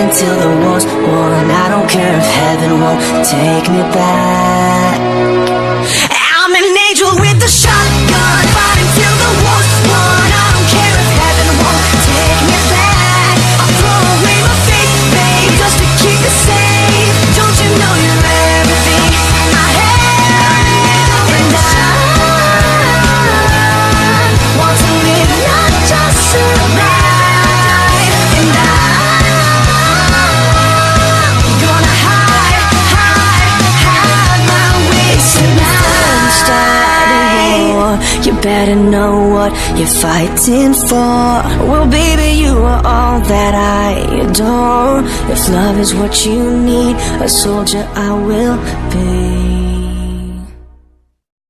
until the war's won. I don't care if heaven won't take me back. I'm an angel with a shotgun, fighting till the war's won. I don't care if heaven won't take me back. I'll throw away my faith, babe, just to keep it safe. Don't you know you're everything I have? And I want to live, not just survive. And I'm gonna hide my ways tonight. Start a war, you better know what you're fighting for. Well, baby, you are all that I adore. If love is what you need, a soldier I will be.